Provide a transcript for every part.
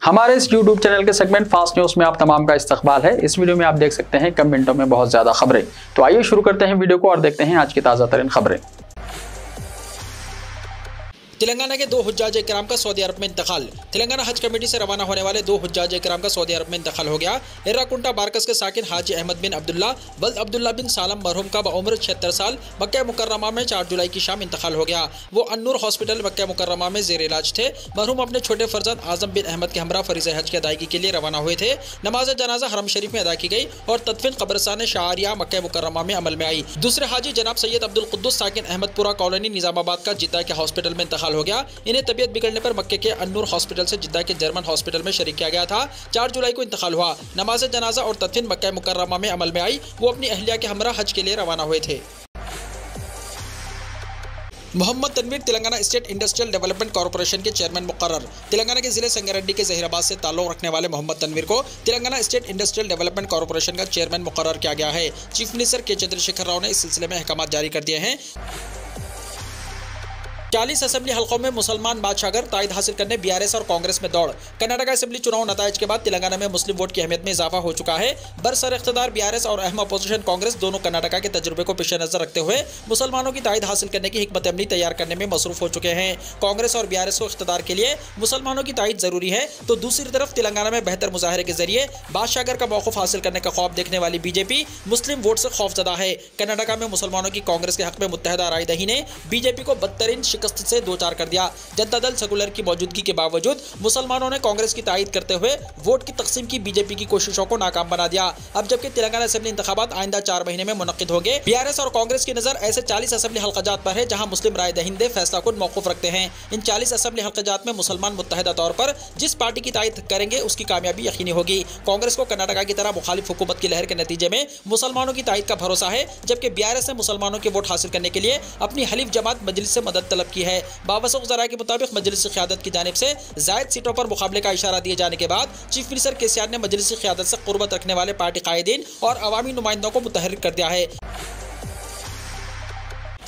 हमारे इस YouTube channel के सेगमेंट फास्ट न्यूज में आप तमाम का इस्तकबाल है। इस वीडियो में आप देख सकते हैं कम मिनटों में बहुत ज्यादा खबरें। तो आइए शुरू करते हैं वीडियो को और देखते हैं आज की ताजा तरीन खबरें। तेलंगाना के 2 हुज्जाज इकराम का सऊदी अरब में इंतकाल। तेलंगाना हज कमेटी से रवाना होने वाले 2 हुज्जाज इकराम का सऊदी अरब में इंतकाल हो गया। एर्राकुंटा बारकस के साकिन हाजी अहमद बिन अब्दुल्ला वल्द अब्दुल्ला बिन सालम मरहूम का बउम्र 76 साल मक्का मुकर्रमा में 4 जुलाई की शाम इंतकाल हो गया। वो अन्नूर हॉस्पिटल मक्का मुकर्रमा में जेर इलाज थे। मरहूम अपने छोटे फर्जंद आजम बिन अहमद के हमरा फरीज़ हज की अदायगी के लिए रवाना हुए थे। नमाज जनाजा हरम शरीफ में अदा की गई और तदफीन कब्रिस्तान शारिया मक्का मुकर्रमा में अमल में आई। दूसरे हाजी जनाब सैयद अब्दुल कुद्दुस साकिन अहमदपुरा कॉलोनी निजामाबाद का जिद्दा के हॉस्पिटल में इंतकाल हो गया। इन्हें तबीयत बिगड़ने पर मक्के के अन्नूर हॉस्पिटल से जिद्दा के जर्मन हॉस्पिटल में शरीक किया गया था। 4 जुलाई को इंतकाल हुआ। नमाज जनाजा और तदफीन मक्का मुकर्रमा में अमल में आई। वो अपनी अहलिया के हमरा हज के लिए रवाना हुए थे। Mohammed Tanveer Telangana state industrial development corporation के चेयरमैन मुकर्रर। तेलंगाना के जिले संगारेड्डी के जहीराबाद से ताल्लुक रखने वाले मोहम्मद तनवीर को Telangana state industrial development corporation का चेयरमैन मुकर्रर किया गया है। चीफ मिनिस्टर के चंद्रशेखर राव ने इस सिलसिले में अहकाम जारी कर दिए हैं। 40 असेंबली हल्कों में मुसलमान बादशाहगर तायद हासिल करने बीआरएस और कांग्रेस में दौड़। कर्नाटक असेंबली चुनाव नतायज के बाद तेलंगाना में मुस्लिम वोट की अहमियत में इजाफा हो चुका है। बरसर इख्तिदार बीआरएस और अहम अपोजिशन कांग्रेस दोनों कर्नाटक के तजुर्बे को पेश नजर रखते हुए मुसलमानों की तायद हासिल करने की हिकमत अमली तैयार करने में मसरूफ हो चुके हैं। कांग्रेस और बीआरएस को इख्तिदार के लिए मुसलमानों की तायद जरूरी है, तो दूसरी तरफ तेलंगाना में बेहतर मुजाहरे के जरिए बादशाहगर का मौक़िफ़ हासिल करने का ख्वाब देखने वाली बीजेपी मुस्लिम वोट से खौफजदा है। कर्नाटक में मुसलमानों की कांग्रेस के हक में मुत्तहदा रायदही ने बीजेपी को बदतरीन शिकस्त से दो चार कर दिया। जनता दल सेकुलर की मौजूदगी के बावजूद मुसलमानों ने कांग्रेस की तायद करते हुए वोट की तकसीम की बीजेपी की कोशिशों को नाकाम बना दिया। अब जबकि तेलंगाना असेंबली इंतखाबात आइंदा 4 महीने में मुनक्किद होंगे, बीआरएस और कांग्रेस की नजर ऐसे 40 असेंबली हल्काजात पर है जहां मुस्लिम राय दहिंदे फैसला कुन मौकूफ रखते हैं। इन 40 असेंबली हल्काजात में मुसलमान मुत्तहदा तौर पर जिस पार्टी की तायद करेंगे उसकी कामयाबी यकीनी होगी। कांग्रेस को कर्नाटक की तरह मुखालिफ हुकूमत की लहर के नतीजे में मुसलमानों की तायद का भरोसा है, जबकि बीआरएस ने मुसलमानों के वोट हासिल करने के लिए अपनी हलीफ जमात मजलिस से मदद तलब की है। बावसूख ज़राए के मुताबिक मजलिस क़यादत की जानिब से ज़ायद सीटों पर मुकाबले का इशारा दिए जाने के बाद चीफ मिनिस्टर केसीआर ने मजलिस क़यादत से क़ुर्बत रखने वाले पार्टी कायदीन और अवामी नुमाइंदों को मुतहर्रिक कर दिया है।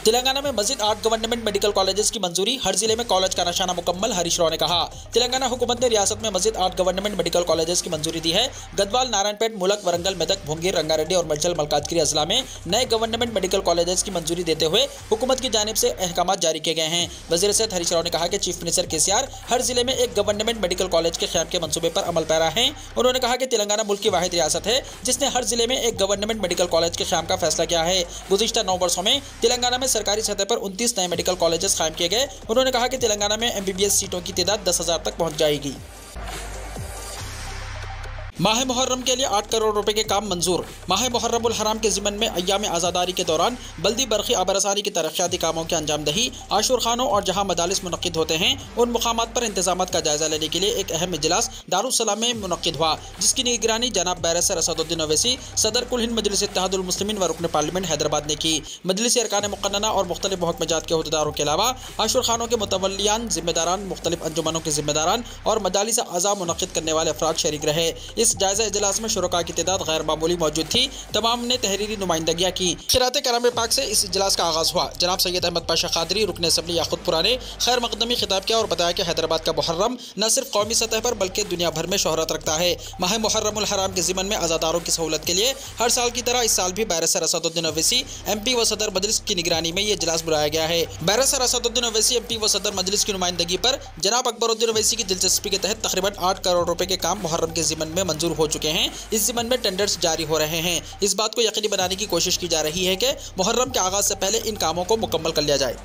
तेलंगाना में मजीद 8 गवर्नमेंट मेडिकल कॉलेजेस की मंजूरी, हर जिले में कॉलेज का निशाना मुकम्मल, हरीश राव ने कहा। तेलंगाना हुकूमत ने रियासत में मजीद 8 गवर्नमेंट मेडिकल कॉलेजेस की मंजूरी दी है। गदवाल, नारायणपेट, मुलक, वरंगल, मेदक, भुंगीर, रंगारेड्डी और मलचल मलकाजगिरी अजला में नए गवर्नमेंट मेडिकल कॉलेजेस की मंजूरी देते हुए हुकूमत की जानिब से अहकाम जारी किए गए हैं। वज़ीर सेहत हरीश राव ने कहा कि चीफ मिनिस्टर केसीआर हर जिले में एक गवर्नमेंट मेडिकल कॉलेज के क़याम के मंसूबे पर अमल पैरा है। उन्होंने कहा कि तेलंगाना मुल्क की वाहिद रियासत है जिसने हर जिले में एक गवर्नमेंट मेडिकल कॉलेज के क़याम का फैसला किया है। गुज़िश्ता 9 वर्षों में तेलंगाना में सरकारी सतह पर 29 नए मेडिकल कॉलेजेस कायम किए गए। उन्होंने कहा कि तेलंगाना में एमबीबीएस सीटों की तादाद 10,000 तक पहुंच जाएगी। माह मुहर्रम के लिए 8 करोड़ रुपए के काम मंजूर। माह मुहर्रमुल हराम के ज़िमन में अय्याम आज़ादारी के दौरान बल्दी बरक़ी आबरसानी की तरक्याती कामों के अंजाम दही, आशूर खानों और जहां मदालिस मुनक्किद होते हैं उन मुकामात पर इंतजामात का जायजा लेने के लिए एक अहम इजलास दारुस्सलाम में मुनक्किद हुआ, जिसकी निगरानी जनाब बैरिस्टर असदुद्दीन ओवैसी सदर कुल हिंद मजलिस इत्तेहादुल मुस्लिमीन व रुकन पार्लियामेंट हैदराबाद ने की। मजलिस अरकान मुक़न्नना और मुख्तलिफ महकमात के अहदेदारों के अलावा आशूर खानों के मुतवल्लियान, जिम्मेदारान, मुख्तलिफ अंजुमनों के जिम्मेदारान और मजालिस आज़ा मुनक्किद करने वाले अफराद शरीक रहे। इस जायजा इजलास में शुरका की तादाद गैर मामूली मौजूद थी। तमाम ने तहरीरी नुमाइंदगियाँ की। क़िरात कलाम पाक से इस इजलास का आगाज़ हुआ। जनाब सैयद अहमद पाशा क़ादरी रुकन असम्बली याक़ूतपुरा ने खैर मक़दमी खिताब किया और बताया कि हैदराबाद का मुहर्रम न सिर्फ कौमी सतह पर बल्कि दुनिया भर में शोहरत रखता है। माह मुहर्रमुल हराम के ज़िमन में आज़ादारों की सहूलत के लिए हर साल की तरह इस साल भी बैरिस्टर असदुद्दीन ओवैसी MP व सदर मजलिस की निगरानी में ये इजलास बुलाया गया है। बैरिस्टर असदुद्दीन ओवैसी MP व सदर मजलिस की नुमाइंदगी पर जनाब अकबरुद्दीन ओवैसी की दिलचस्पी के तहत तकरीबन 8 करोड़ रुपए के काम मुहर्रम के ज़िमन में मंजूर हो चुके हैं। इस ज़िमन में टेंडर्स जारी हो रहे हैं। इस बात को यकीनी बनाने की कोशिश की जा रही है कि मुहर्रम के आगाज़ से पहले इन कामों को मुकम्मल कर लिया जाए।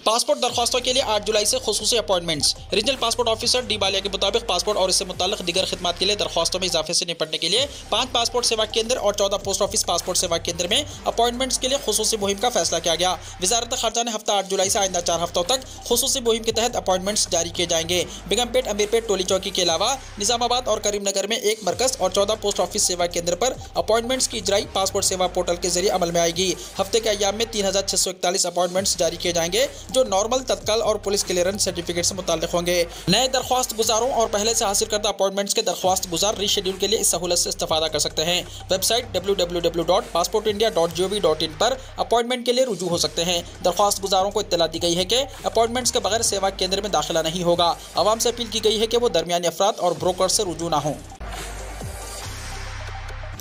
पासपोर्ट दरख्वास्तों के लिए 8 जुलाई से खुसूसी appointments. Regional passport officer D Balia के मुताबिक पासपोर्ट और इससे मुताल्लिक़ दीगर खिदमात के लिए दरख्वास्तों में इजाफे से निपटने के लिए 5 पासपोर्ट सेवा केंद्र और 14 पोस्ट ऑफिस पासपोर्ट सेवा केंद्र में अपॉइंटमेंट्स के लिए खुसूसी मुहिम का फैसला किया गया। वज़ारत ख़ारजा ने हफ्ता 8 जुलाई से आइंदा 4 हफ्तों तक खुसूसी मुहिम के तहत अपॉइंटमेंट्स जारी किए जाएंगे। बेगमपेट, अमीरपेट, टोली चौकी के अलावा निज़ामाबाद और करीमनगर में 1 मरकज़ और 14 पोस्ट ऑफिस सेवा केंद्र पर अपॉइंटमेंट्स की इजराई पासपोर्ट सेवा पोर्टल के जरिए अमल में आएगी। हफ्ते के अय्याम में 3641 अपॉइंटमेंट्स जारी किए जाएंगे, जो नॉर्मल, तत्काल और पुलिस क्लियरेंस सर्टिफिकेट से मुताल्लिक होंगे। नए दरख्वास्त गुजारों और पहले से हासिल करदा अपॉइंटमेंट्स के दरख्वास्त गुजार रीशेड्यूल के लिए इस सहूलत से इस्तेफादा कर सकते हैं। वेबसाइट www.passportindia.gov.in पर अपॉइंटमेंट के लिए रुजू हो सकते हैं। दरख्वास्त गुजारों को इत्तला दी गई है कि अपॉइंटमेंट्स के बगैर सेवा केंद्र में दाखिला नहीं होगा। आवाम से अपील की गई है कि वो दरमियानी अफराद और ब्रोकर से रुजू ना हों।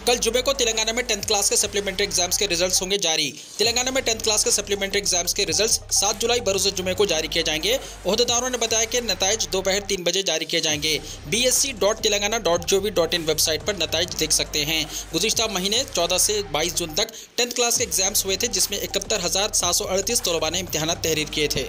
कल जुमे को तेलंगाना में 10th क्लास के सप्लीमेंट्री एग्जाम्स के रिजल्ट्स होंगे जारी। तेलंगाना में 10th क्लास के सप्लीमेंट्री एग्जाम्स के रिजल्ट्स 7 जुलाई बरोज़ जुमे को जारी किए जाएंगे। ओहदेदारों ने बताया कि नताइज दोपहर 3 बजे जारी किए जाएंगे। bsc.telangana.gov.in वेबसाइट पर नताइज देख सकते हैं। गुज़िश्ता महीने 14 से 22 जून तक 10th क्लास के एग्जाम्स हुए थे, जिसमें 71,738 तलबा ने इम्तिहानात तहरीर किए थे।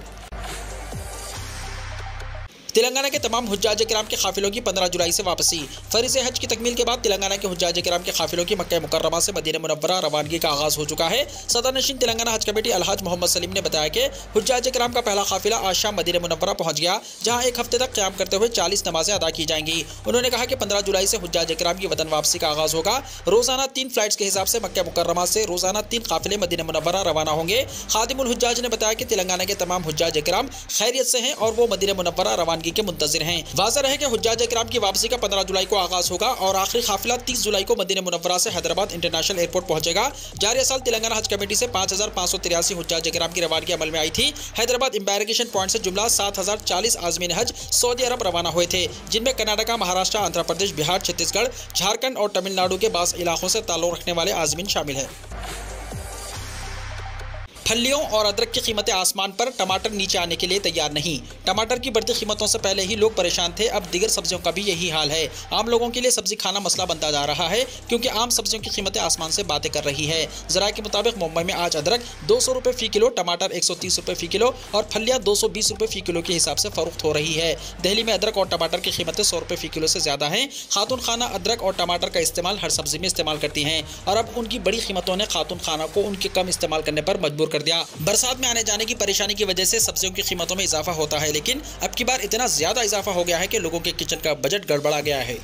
तेलंगाना के तमाम हुज्जाज किराम के काफिलों की 15 जुलाई से वापसी। फरीज़ हज की तकमील के बाद तेलंगाना के हुज्जाज किराम के काफिलों की मक्का मुकर्रमा से मदीना मुनव्वरा रवानगी का आगाज़ हो चुका है। सदरनशीन तेलंगाना हज कमेटी अलहाज मोहम्मद सलीम ने बताया कि हुज्जाज किराम का पहला काफिला आज शाम मदीना मुनव्वरा पहुंच गया, जहां एक हफ्ते तक क़याम करते हुए 40 नमाजें अदा की जाएंगी। उन्होंने कहा कि 15 जुलाई से हुज्जाज किराम की वतन वापसी का आगाज़ होगा। रोज़ाना 3 फ्लाइट्स के हिसाब से मक्का मुकर्रमा से रोज़ाना 3 काफिले मदीना मुनव्वरा रवाना होंगे। खादिमुल हुज्जाज ने बताया कि तेलंगाना के तमाम हुज्जाज किराम खैरियत से हैं और वो मदीना मुनव्वरा रवानगी के मुंतज़िर हैं। वाज़ेह रहे कि हुज्जाज किराम की वापसी का 15 जुलाई को आगाज़ होगा और आखिरी काफिला 30 जुलाई को मदीना मुनव्वरा से हैदराबाद इंटरनेशनल एयरपोर्ट पहुंचेगा। जारी साल तेलंगाना हज कमेटी से 5,583 हुज्जाज किराम की रवानगी अमल में आई थी। हैदराबाद एम्बारकेशन पॉइंट से जुमला 7,040 आज़मीन हज सऊदी अरब रवाना हुए थे, जिनमें कर्नाटका, महाराष्ट्र, आंध्र प्रदेश, बिहार, छत्तीसगढ़, झारखंड और तमिलनाडु के बाज़ इलाकों से ताल्लुक़ रखने वाले आज़मीन शामिल हैं। फलियों और अदरक की कीमतें आसमान पर, टमाटर नीचे आने के लिए तैयार नहीं। टमाटर की बढ़ती कीमतों से पहले ही लोग परेशान थे, अब दीगर सब्जियों का भी यही हाल है। आम लोगों के लिए सब्जी खाना मसला बनता जा रहा है, क्योंकि आम सब्जियों की कीमतें आसमान से बातें कर रही है। ज़राए के मुताबिक मुंबई में आज अदरक 200 रुपये फ़ी किलो, टमाटर 130 रुपये फ़ी किलो और फलियाँ 220 रुपये फ़ी किलो के हिसाब से फ़रोख्त हो रही है। दिल्ली में अदरक और टमाटर की कीमतें 100 रुपये फ़ी किलो से ज़्यादा हैं। खातून खाना अदरक और टमाटर का इस्तेमाल हर सब्जी में इस्तेमाल करती हैं और अब उनकी बड़ी कीमतों ने खातून खाना को उनके कम इस्तेमाल करने पर मजबूर कर दिया। बरसात में आने जाने की परेशानी की वजह से सब्जियों की कीमतों में इजाफा होता है, लेकिन अब की बार इतना ज्यादा इजाफा हो गया है कि लोगों के किचन का बजट गड़बड़ा गया है।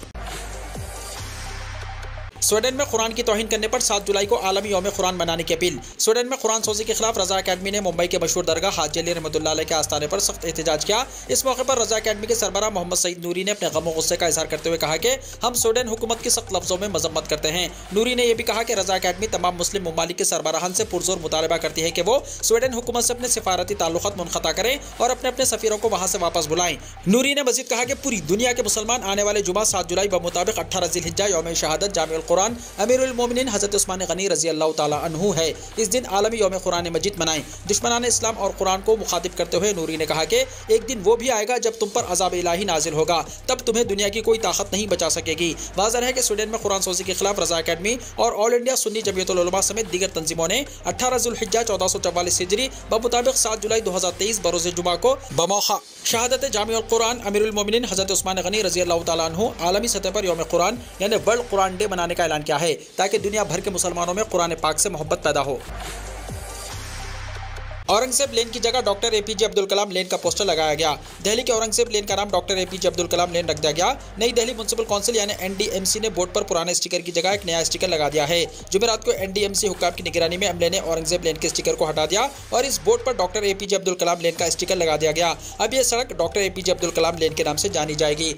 स्वीडन में कुरान की तौहीन करने पर 7 जुलाई को आलमी यौम कुरान मनाने की अपील। स्वीडन में कुरान सोजी के खिलाफ रजा अकेडमी ने मुंबई के मशहूर दरगाह हाजी अली रहमतुल्लाह अलैह के आस्थाने पर सख्त एहतजाज किया। इस मौके पर रजा अकेडमी के सरबराह मोहम्मद सईद नूरी ने अपने गम और गुस्से का इजहार करते हुए कहा कि हम स्वीडन हुकूमत की सख्त लफ्जों में मजम्मत करते हैं। नूरी ने यह भी कहा कि रजा अकेडमी तमाम मुस्लिम ममालिक के सरबराहान से पुरजोर मुतालबा करती है कि वो स्वीडन हुकूमत से अपने सिफारती ताल्लुकात मुनक़ता करें और अपने अपने सफ़ीरों को वहाँ से वापस बुलाएं। नूरी ने मजीद कहा कि पूरी दुनिया के मुसलमान आने वाले जुमा 7 जुलाई बमुताबिक 18 ज़िलहिज्जा यौम शहादत जामिउल कुरान अमीरुल मोमिनीन हज़रत उस्मान गनी रज़ी अल्लाह ताला अन्हु है। इस दिन आलमी यौम कुरान मजीद मनाएं। दुश्मनान इस्लाम और कुरान को मुखातिब करते हुए नूरी ने कहा कि एक दिन वो भी आएगा जब तुम पर अज़ाब इलाही नाजिल होगा, तब तुम्हें दुनिया की कोई ताकत नहीं बचा सकेगी। वाज़ेह है कि स्वीडन में कुरान सोजी के खिलाफ रजा अकेडमी और ऑल इंडिया सुन्नी जमीयतुल उलमा समेत दीगर तंजीमों ने 18 ज़ुल्हिज्जा 1444 हिजरी बमुताबिक 7 जुलाई 2023 बरोज़ जुमा को बमौका शहादत जामिउल कुरान अमीरुल मोमिनीन हज़रत उस्मान गनी रज़ी अल्लाह ताला अन्हु आलमी सतह पर यौम कुरान यानी वर्ल्ड कुरान डे मनाने का ऐलान किया है, ताकि दुनिया भर के मुसलमानों में कुरान पाक से मोहब्बत पैदा हो। औरंगजेब लेन की जगह डॉक्टर एपीजे अब्दुल कलाम लेन का पोस्टर लगाया गया। दिल्ली के औरंगजेब लेन का नाम डॉक्टर एपीजे अब्दुल कलाम लेन रख दिया गया। नई दिल्ली म्युनिसिपल काउंसिल यानी एनडीएमसी ने बोर्ड पर पुराने स्टिकर की जगह एक नया स्टिकर लगा दिया है। जुमेरात को एनडीएमसी हुक्काम की निगरानी में अमले ने औरंगजेब लेन के स्टिकर को हटा दिया और इस बोर्ड पर डॉक्टर एपीजे अब्दुल कलाम लेन का स्टिकर लगा दिया गया। अब यह सड़क डॉक्टर एपीजे अब्दुल कलाम लेन के नाम से जानी जाएगी।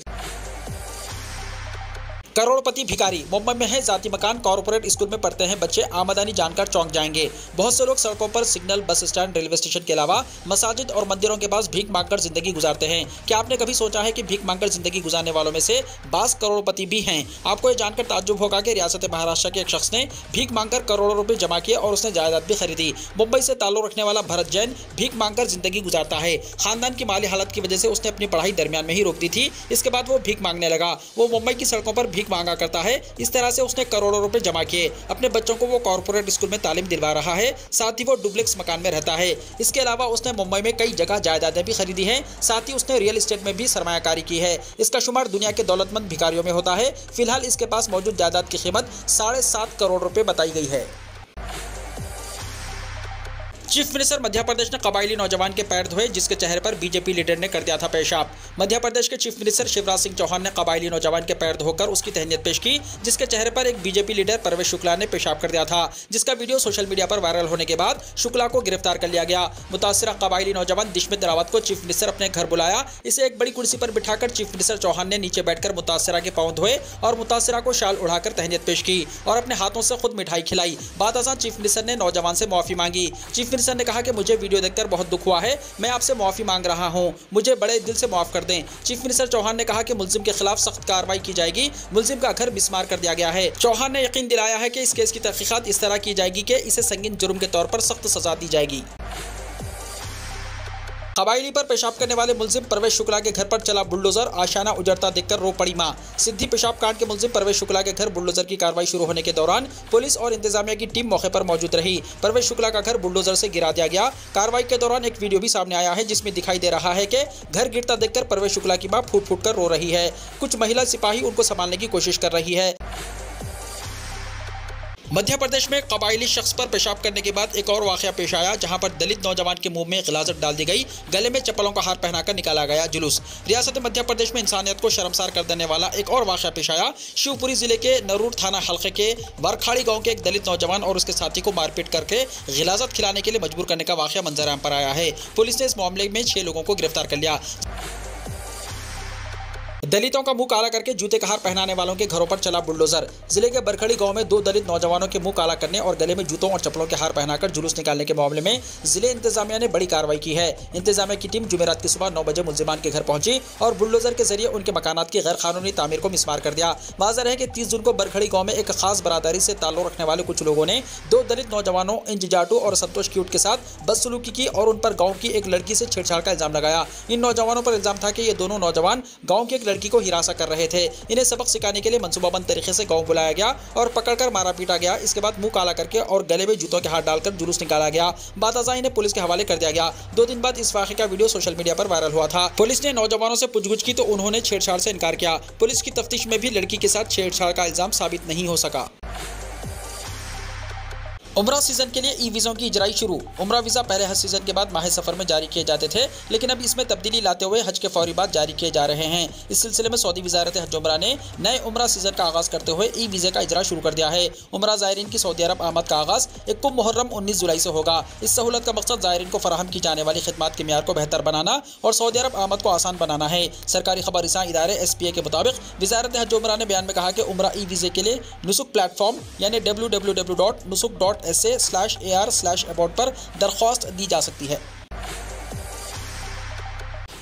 करोड़पति भिखारी मुंबई में है जाती मकान, कॉर्पोरेट स्कूल में पढ़ते हैं बच्चे, आमदनी जानकर चौंक जाएंगे। बहुत से लोग सड़कों पर, signal, bus stand, railway station के अलावा मसाजिद और मंदिरों के पास भीख मांगकर जिंदगी गुजारते हैं। क्या आपने कभी सोचा है कि भीख मांगकर जिंदगी गुजारने वालों में से 22 करोड़पति भी हैं? आपको ये जानकर ताज्जुब होगा कि रियासत महाराष्ट्र के एक शख्स ने भीख मांगकर करोड़ों रुपए जमा किए और उसने जायदाद भी खरीदी। मुंबई से ताल्लुक रखने वाला भरत जैन भीख मांगकर जिंदगी गुजारता है। खानदान की माली हालत की वजह से उसने अपनी पढ़ाई दरमियान में ही रोक दी थी। इसके बाद वो भीख मांगने लगा। वो मुंबई की सड़कों पर भीख मांगा करता है। इस तरह से उसने करोड़ों रुपए जमा किए। अपने बच्चों को वो कॉर्पोरेट स्कूल में तालीम दिलवा रहा है, साथ ही वो डुप्लेक्स मकान में रहता है। इसके अलावा उसने मुंबई में कई जगह जायदादें भी खरीदी हैं, साथ ही उसने रियल एस्टेट में भी सरमायाकारी की है। इसका शुमार दुनिया के दौलतमंद भिखारियों में होता है। फिलहाल इसके पास मौजूद जायदाद की कीमत 7.5 करोड़ रुपए बताई गई है। चीफ मिनिस्टर मध्य प्रदेश ने कबायली नौजवान के पैर धोए, जिसके चेहरे पर बीजेपी लीडर ने कर दिया था पेशाब। मध्य प्रदेश के चीफ मिनिस्टर शिवराज सिंह चौहान ने कबायली नौजवान के पैर धोकर उसकी तहनीत पेश की, जिसके चेहरे पर एक बीजेपी लीडर परवेश शुक्ला ने पेशाब कर दिया था, जिसका वीडियो सोशल मीडिया पर वायरल होने के बाद शुक्ला को गिरफ्तार कर लिया गया। मुतासिरा कबायली नौजवान दिशमित रावत को चीफ मिनिस्टर अपने घर बुलाया। इसे एक बड़ी कुर्सी पर बिठाकर चीफ मिनिस्टर चौहान ने नीचे बैठकर मुतासिरा के पांव धोए और मुतासिरा को शाल उड़ाकर तहनीत पेश की और अपने हाथों से खुद मिठाई खिलाई। बाद अज़ां चीफ मिनिस्टर ने नौजवान से माफी मांगी। चीफ मिनिस्टर ने कहा कि मुझे वीडियो देखकर बहुत दुख हुआ है, मैं आपसे माफी मांग रहा हूं, मुझे बड़े दिल से माफ कर दें। चीफ मिनिस्टर चौहान ने कहा कि मुलजिम के खिलाफ सख्त कार्रवाई की जाएगी। मुलजिम का घर मिस्मार कर दिया गया है। चौहान ने यकीन दिलाया है कि इस केस की तहकीकात इस तरह की जाएगी कि इसे संगीन जुर्म के तौर पर सख्त सजा दी जाएगी। कबायली पर पेशाब करने वाले मुलजिम परवेश शुक्ला के घर पर चला बुलडोजर, आशाना उजड़ता देखकर रो पड़ी मां। सिद्धि पेशाब कांड के मुलजिम परवेश शुक्ला के घर बुलडोजर की कार्रवाई शुरू होने के दौरान पुलिस और इंतजामिया की टीम मौके पर मौजूद रही। परवेश शुक्ला का घर बुलडोजर से गिरा दिया गया। कार्रवाई के दौरान एक वीडियो भी सामने आया है, जिसमें दिखाई दे रहा है कि घर गिरता देखकर परवेश शुक्ला की मां फूट फूट कर रो रही है। कुछ महिला सिपाही उनको संभालने की कोशिश कर रही है। मध्य प्रदेश में कबायली शख्स पर पेशाब करने के बाद एक और वाकया पेश आया, जहां पर दलित नौजवान के मुंह में गिलाजत डाल दी गई, गले में चप्पलों का हार पहनाकर निकाला गया जुलूस। रियासत मध्य प्रदेश में इंसानियत को शर्मसार कर देने वाला एक और वाकया पेश आया। शिवपुरी जिले के नरूर थाना हल्के के बरखाड़ी गांव के एक दलित नौजवान और उसके साथी को मारपीट करके गिलाजत खिलाने के लिए मजबूर करने का वाकया मंजर-आम पर आया है। पुलिस ने इस मामले में 6 लोगों को गिरफ्तार कर लिया। दलितों का मुंह काला करके जूते का हार पहनाने वालों के घरों पर चला बुलडोजर। जिले के बरखड़ी गांव में 2 दलित नौजवानों के मुंह काला करने और गले में जूतों और चप्पलों के हार पहनाकर जुलूस निकालने के मामले में जिले इंतजामिया ने बड़ी कार्रवाई की है। इंतजामिया की टीम जुमेरात की सुबह 9 बजे मुलजिमान के घर पहुंची और बुलडोजर के जरिए उनके मकानात की गैर कानूनी तामीर को मिस्मार कर दिया। वाज़ेह है कि 30 जून को बरखड़ी गाँव में एक खास बरादरी से ताल्लुक रखने वाले कुछ लोगों ने 2 दलित नौजवानों इंजाटू और संतोष क्यूट के साथ बदसलूकी की और उन पर गाँव की एक लड़की से छेड़छाड़ का इल्जाम लगाया। इन नौजवानों पर इल्जाम था कि ये दोनों नौजवान गाँव की एक लड़की को हिरासत कर रहे थे। इन्हें सबक सिखाने के लिए मंसूबाबंद तरीके से गांव बुलाया गया और पकड़कर मारा पीटा गया। इसके बाद मुंह काला करके और गले में जूतों के हाथ डालकर जुलूस निकाला गया। बाद अज़ां इन्हें पुलिस के हवाले कर दिया गया। 2 दिन बाद इस वाक़े का वीडियो सोशल मीडिया पर वायरल हुआ था। पुलिस ने नौजवानों से पूछगछ की तो उन्होंने छेड़छाड़ से इनकार किया। पुलिस की तफ्तीश में भी लड़की के साथ छेड़छाड़ का इल्जाम साबित नहीं हो सका। उम्रा सीजन के लिए ई वीज़ों की इजराई शुरू। उम्रा वीज़ा पहले हज सीजन के बाद माह सफ़र में जारी किए जाते थे, लेकिन अब इसमें तब्दीली लाते हुए हज के फौरी बाद जारी किए जा रहे हैं। इस सिलसिले में सऊदी वज़ारत हज उम्रा ने नए उम्रा सीजन का आगाज़ करते हुए ई वीज़े का इजरा शुरू कर दिया है। उम्रा ज़ायरीन की सऊदी अरब आमद का आगाज़ 1 मुहर्रम 19 जुलाई से होगा। इस सहूलत का मकसद ज़ायरीन को फराहम की जाने वाली खिदमत के मियार को बेहतर बनाना और सऊदी अरब आमद को आसान बनाना है। सरकारी खबर रिसां इदारे SPA के मुताबिक वज़ारत हज उम्रा ने बयान में कहा कि उम्रा ई वीज़े के लिए नुसुक प्लेटफॉर्म यानी www.nusuk.sa/ar/about पर दरख्वास्त दी जा सकती है।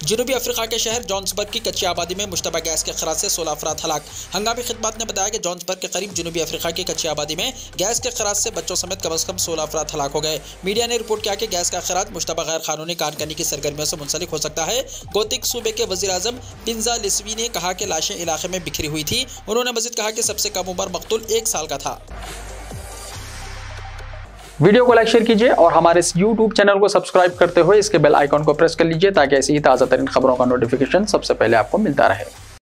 जनूबी अफ्रीका के शहर जॉन्सबर्ग की कच्ची आबादी में मुश्तबा गैस के खराज से 16 अफराद हलाक। हंगामी खिदमत ने बताया कि जॉन्सबर्ग के करीब जनूबी अफ्रीका की कच्ची आबादी में गैस के खराज से बच्चों समेत कम से कम 16 अफराद हलाक हो गए। मीडिया ने रिपोर्ट किया कि गैस का खराज मुश्तबा गैर कानूनी कारकर्दगी की सरगर्मियों से मुंसलिक हो सकता है। गोतिक सूबे के वज़ीर आज़म पिंजा लिस्वी ने कहा कि लाशें इलाके में बिखरी हुई थी। उन्होंने मज़ीद कहा कि सबसे कम उम्र मकतूल 1 साल का था। वीडियो को लाइक शेयर कीजिए और हमारे इस YouTube चैनल को सब्सक्राइब करते हुए इसके बेल आइकॉन को प्रेस कर लीजिए, ताकि ऐसी ही ताज़ा तरीन खबरों का नोटिफिकेशन सबसे पहले आपको मिलता रहे।